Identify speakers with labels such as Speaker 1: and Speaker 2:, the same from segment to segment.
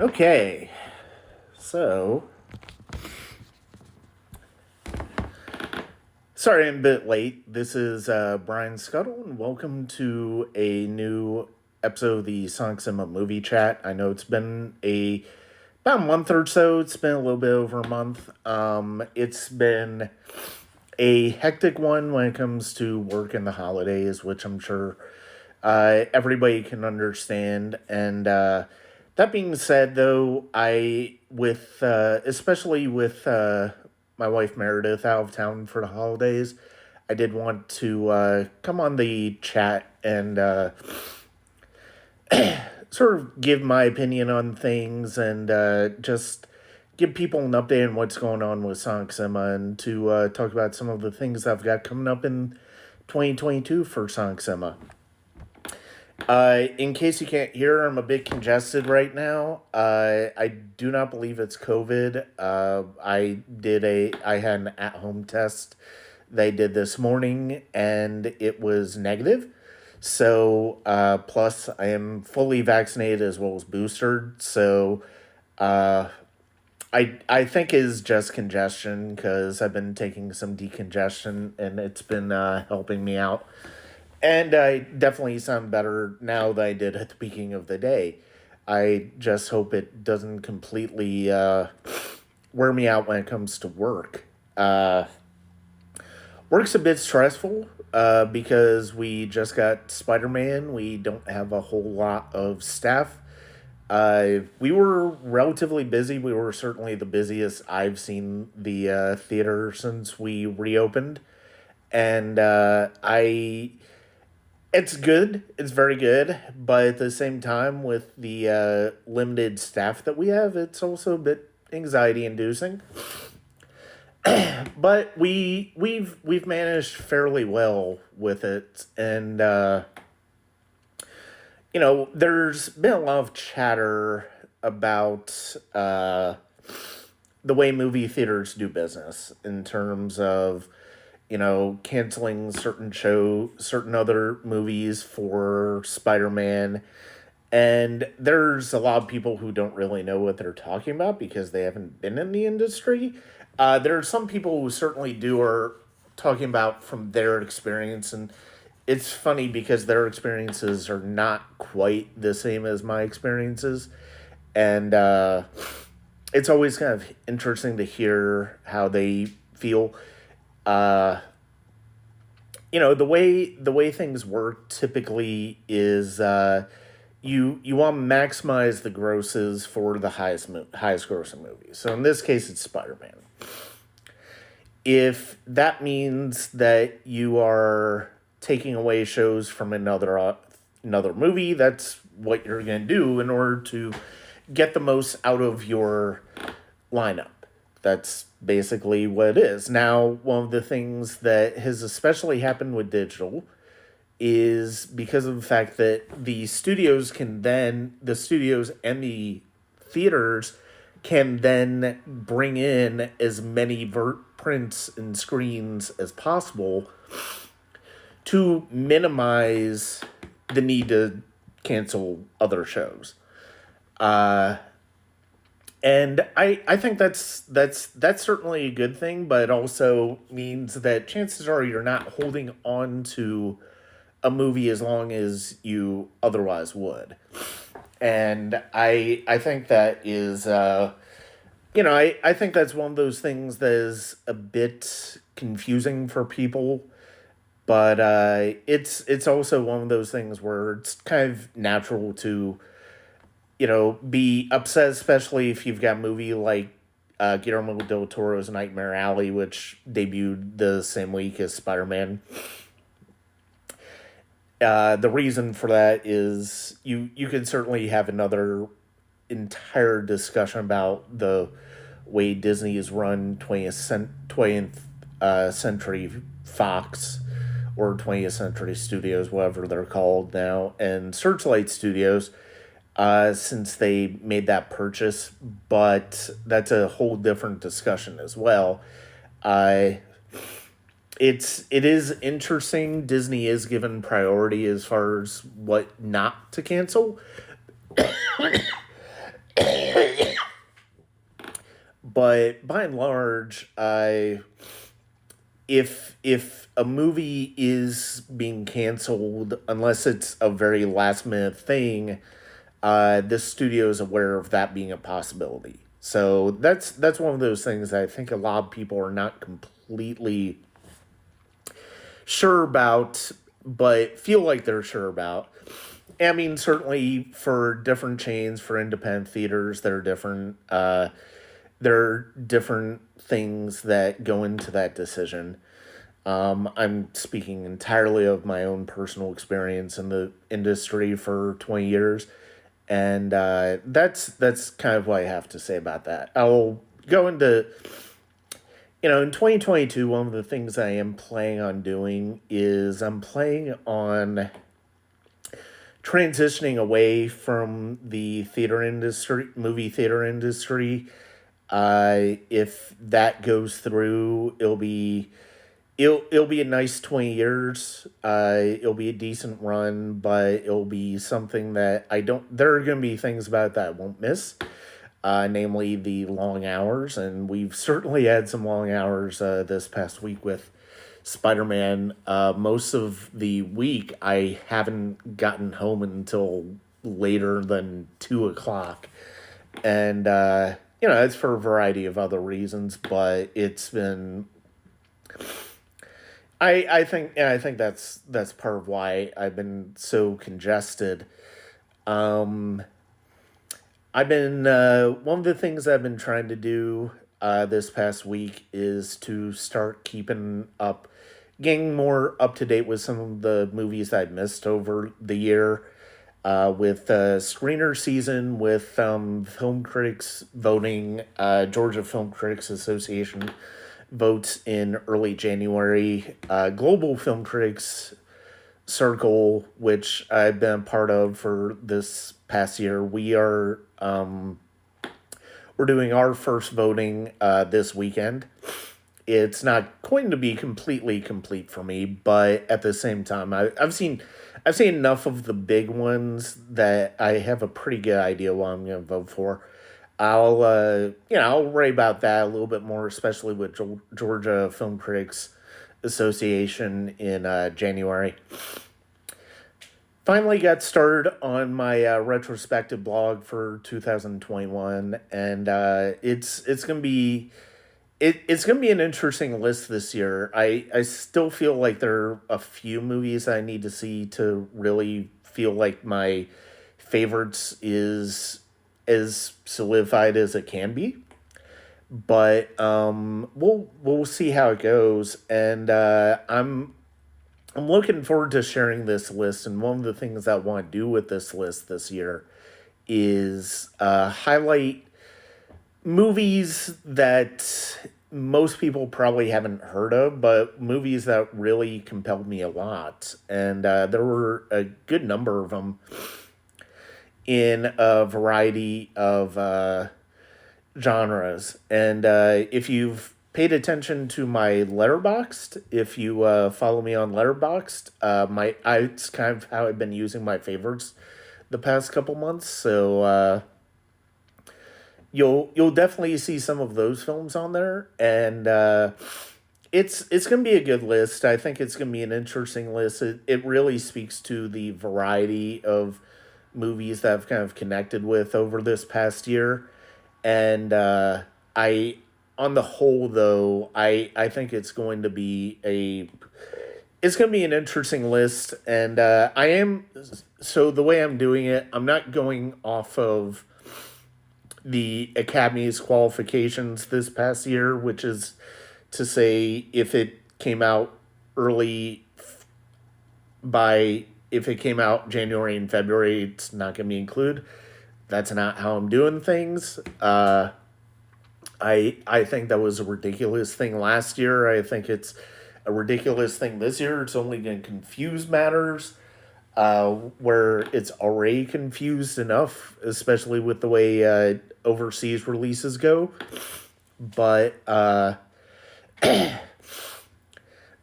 Speaker 1: Okay, so sorry I'm a bit late. This is Brian Scuttle, and welcome to a new episode of the Sonic Cinema Movie Chat. I know it's been about a month or so. It's been a little bit over a month. It's been a hectic one when it comes to work and the holidays, which I'm sure everybody can understand. And that being said, though, especially with my wife Meredith out of town for the holidays, I did want to come on the chat and sort of give my opinion on things and just give people an update on what's going on with Sonic Cinema and to talk about some of the things I've got coming up in 2022 for Sonic Cinema. In case you can't hear, I'm a bit congested right now. I do not believe it's COVID. I had an at-home test they did this morning, and it was negative. So, plus I am fully vaccinated as well as boosted. So, I think is just congestion because I've been taking some decongestion, and it's been helping me out. And I definitely sound better now than I did at the beginning of the day. I just hope it doesn't completely wear me out when it comes to work. Work's a bit stressful because we just got Spider Man. We don't have a whole lot of staff. We were relatively busy. We were certainly the busiest I've seen the theater since we reopened. And it's good. It's very good, but at the same time, with the limited staff that we have, it's also a bit anxiety inducing. But we've managed fairly well with it, and there's been a lot of chatter about the way movie theaters do business in terms of canceling certain other movies for Spider-Man. And there's a lot of people who don't really know what they're talking about because they haven't been in the industry. There are some people who certainly do are talking about from their experience, and it's funny because their experiences are not quite the same as my experiences, and it's always kind of interesting to hear how they feel. Uh, the way things work typically is you want to maximize the grosses for the highest grossing movies. So in this case, it's Spider Man. If that means that you are taking away shows from another movie, that's what you're going to do in order to get the most out of your lineup. That's basically what it is. Now, one of the things that has especially happened with digital is because of the fact that the studios and the theaters can then bring in as many prints and screens as possible to minimize the need to cancel other shows. And I think that's certainly a good thing, but it also means that chances are you're not holding on to a movie as long as you otherwise would. And I think that is I think that's one of those things that is a bit confusing for people, but it's also one of those things where it's kind of natural to be upset, especially if you've got a movie like Guillermo del Toro's Nightmare Alley, which debuted the same week as Spider Man. The reason for that is you could certainly have another entire discussion about the way Disney is run 20th Century Fox or 20th Century Studios, whatever they're called now, and Searchlight Studios since they made that purchase, but that's a whole different discussion as well. Uh, it is interesting. Disney is given priority as far as what not to cancel, But by and large, if a movie is being canceled, unless it's a very last minute thing, this studio is aware of that being a possibility. So that's one of those things that I think a lot of people are not completely sure about, but feel like they're sure about. I mean, certainly for different chains, for independent theaters, there are different things that go into that decision. I'm speaking entirely of my own personal experience in the industry for 20 years, and that's kind of what I have to say about that. I'll go into in 2022. One of the things I am planning on doing is I'm planning on transitioning away from the movie theater industry. If that goes through, it'll be a nice 20 years. It'll be a decent run, but it'll be something that I don't. There are going to be things about it that I won't miss. Namely the long hours, and we've certainly had some long hours this past week with Spider Man. Most of the week, I haven't gotten home until later than 2 o'clock, and it's for a variety of other reasons, but it's been. I think that's part of why I've been so congested. Um, I've been one of the things I've been trying to do this past week is to start keeping up, getting more up to date with some of the movies I've missed over the year. With screener season, with film critics voting, Georgia Film Critics Association votes in early January. Global Film Critics Circle, which I've been a part of for this past year, we're doing our first voting this weekend. It's not going to be completely complete for me, but at the same time, I've seen enough of the big ones that I have a pretty good idea what I'm going to vote for. I'll worry about that a little bit more, especially with Georgia Film Critics Association in January. Finally got started on my retrospective blog for 2021, and it's gonna be it's gonna be an interesting list this year. I still feel like there are a few movies I need to see to really feel like my favorites is as solidified as it can be. But we'll see how it goes, and I'm looking forward to sharing this list. And one of the things I want to do with this list this year is highlight movies that most people probably haven't heard of, but movies that really compelled me a lot. And there were a good number of them in a variety of genres. And if you've paid attention to my Letterboxd, if you follow me on Letterboxd, it's kind of how I've been using my favorites the past couple months. So you'll definitely see some of those films on there, and it's gonna be a good list. I think it's gonna be an interesting list. It really speaks to the variety of movies that I've kind of connected with over this past year, and I on the whole though I think it's going to be an interesting list, and I am so the way I'm doing it, I'm not going off of the Academy's qualifications this past year, which is to say if it came out early by if it came out January and February, it's not going to be included. That's not how I'm doing things. I think that was a ridiculous thing last year. I think it's a ridiculous thing this year. It's only going to confuse matters where it's already confused enough, especially with the way overseas releases go. But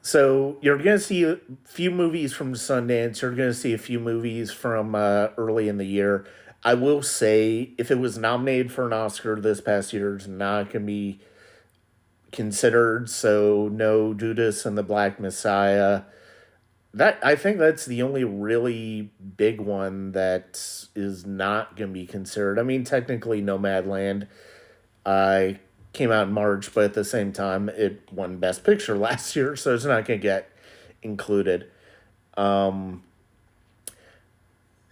Speaker 1: so you're going to see a few movies from Sundance. You're going to see a few movies from early in the year. I will say, if it was nominated for an Oscar this past year, it's not going to be considered. So, no Judas and the Black Messiah. That I think that's the only really big one that is not going to be considered. I mean, technically, Nomadland uh, came out in March, but at the same time, it won Best Picture last year, so it's not going to get included.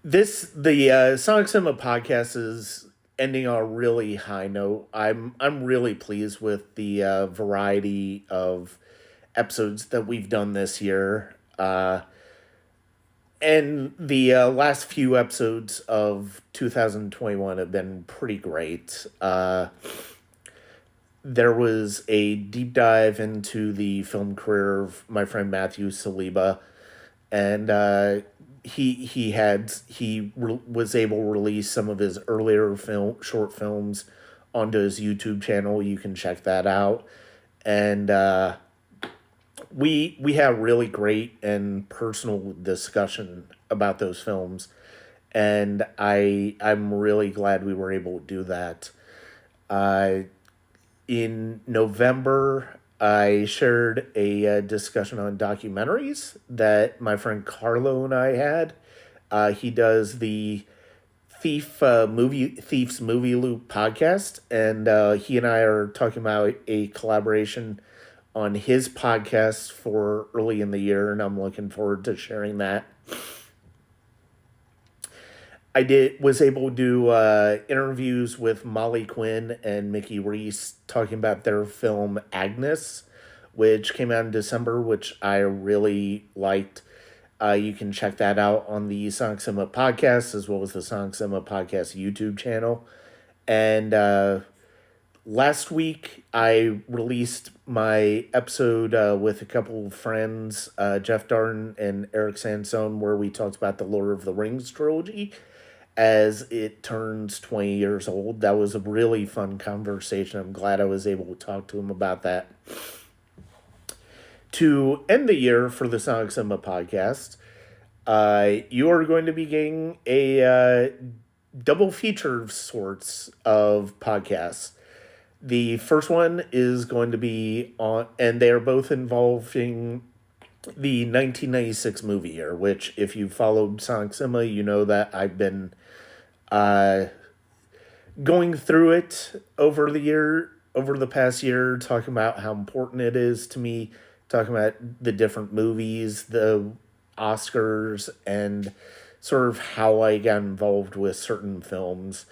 Speaker 1: The Sonic Cinema podcast is ending on a really high note. I'm really pleased with the variety of episodes that we've done this year. And the last few episodes of 2021 have been pretty great. There was a deep dive into the film career of my friend Matthew Saliba, and was able to release some of his earlier short films onto his YouTube channel. You can check that out, and we had a really great and personal discussion about those films, and I'm really glad we were able to do that. In November, I shared a discussion on documentaries that my friend Carlo and I had. He does the Thief's Movie Loop podcast, and he and I are talking about a collaboration on his podcast for early in the year, and I'm looking forward to sharing that. Was able to do interviews with Molly Quinn and Mickey Reese talking about their film Agnes, which came out in December, which I really liked. You can check that out on the Sonic Cinema podcast as well as the Sonic Cinema podcast YouTube channel. And last week, I released my episode with a couple of friends, Jeff Darden and Eric Sansone, where we talked about the Lord of the Rings trilogy as it turns 20 years old. That was a really fun conversation. I'm glad I was able to talk to him about that. To end the year for the Sonic Cinema podcast, you are going to be getting a double feature of sorts of podcasts. The first one is going to be on, and they are both involving the 1996 movie year, which, if you followed Sonic Cinema, you know that I've been going through it over the past year, talking about how important it is to me, talking about the different movies, the Oscars, and sort of how I got involved with certain films.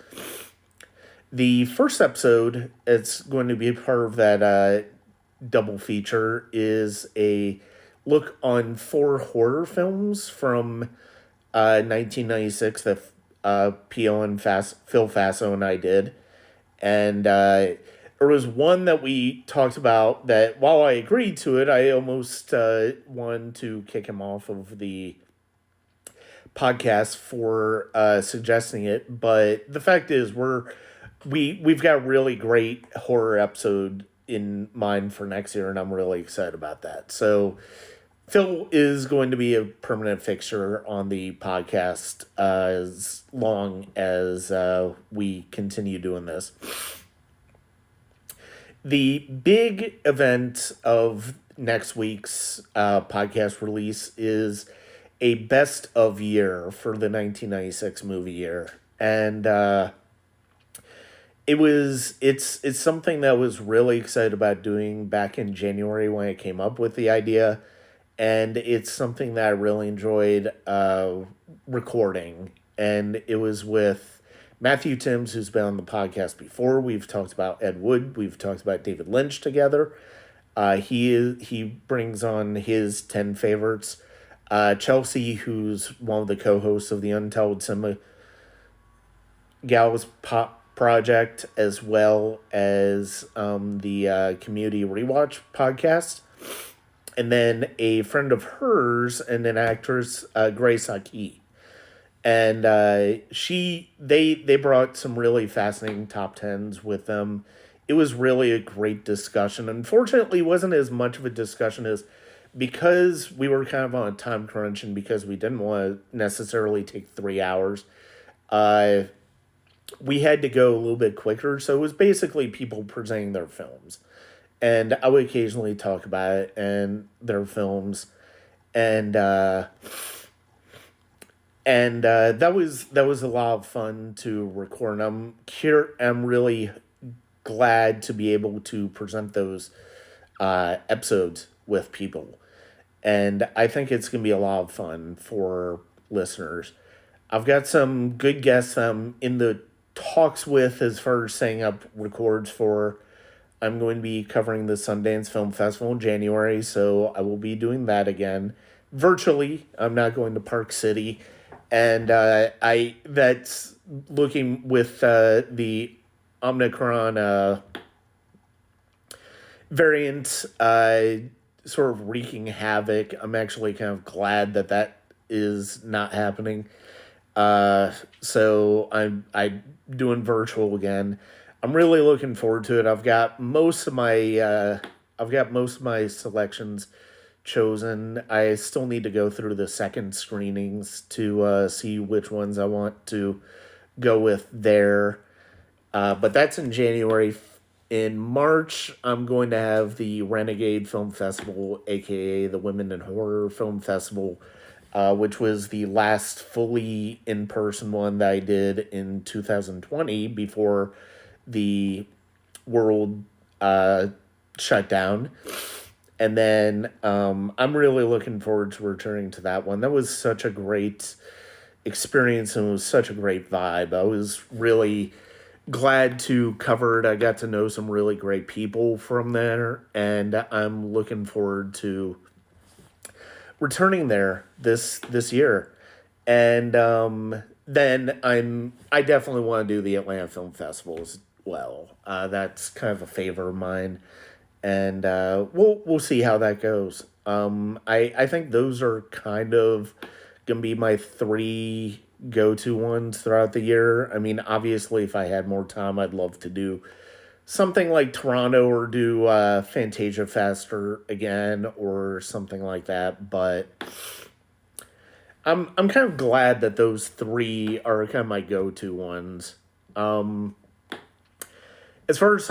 Speaker 1: The first episode, it's going to be a part of that double feature, is a look on 4 horror films from 1996 that Pio and Phil Faso and I did. And there was one that we talked about that, while I agreed to it, I almost wanted to kick him off of the podcast for suggesting it. But the fact is, we've got a really great horror episode in mind for next year, and I'm really excited about that. So Phil is going to be a permanent fixture on the podcast as long as we continue doing this. The big event of next week's podcast release is a best of year for the 1996 movie year. And it's something that I was really excited about doing back in January when I came up with the idea. And it's something that I really enjoyed recording. And it was with Matthew Timms, who's been on the podcast before. We've talked about Ed Wood. We've talked about David Lynch together. He brings on his 10 favorites. Chelsea, who's one of the co-hosts of the Untold Cinema Gals Project, as well as the Community Rewatch podcast. And then a friend of hers and an actress, Grace Aki. And they brought some really fascinating top 10s with them. It was really a great discussion. Unfortunately, it wasn't as much of a discussion as, because we were kind of on a time crunch and because we didn't want to necessarily take 3 hours, we had to go a little bit quicker. So it was basically people presenting their films. And I would occasionally talk about it and their films. And that was a lot of fun to record. I'm really glad to be able to present those episodes with people, and I think it's gonna be a lot of fun for listeners. I've got some good guests I'm in the talks with as far as setting up records for. I'm going to be covering the Sundance Film Festival in January, so I will be doing that again virtually. I'm not going to Park City, and I that's looking with the Omicron variant sort of wreaking havoc. I'm actually kind of glad that that is not happening. So I'm doing virtual again. I'm really looking forward to it. I've got most of my selections chosen. I still need to go through the second screenings to see which ones I want to go with there. But that's in January. In March, I'm going to have the Renegade Film Festival, aka the Women in Horror Film Festival, which was the last fully in person one that I did in 2020 before the world shut down. And then I'm really looking forward to returning to that one. That was such a great experience and it was such a great vibe. I was really glad to cover it. I got to know some really great people from there, and I'm looking forward to returning there this year. And then I definitely want to do the Atlanta Film Festival as well. That's kind of a favor of mine, and we'll see how that goes. I think those are kind of gonna be my three go to ones throughout the year. I mean, obviously, if I had more time, I'd love to do something like Toronto or do Fantasia Faster again or something like that. But I'm kind of glad that those three are kind of my go to ones. As far as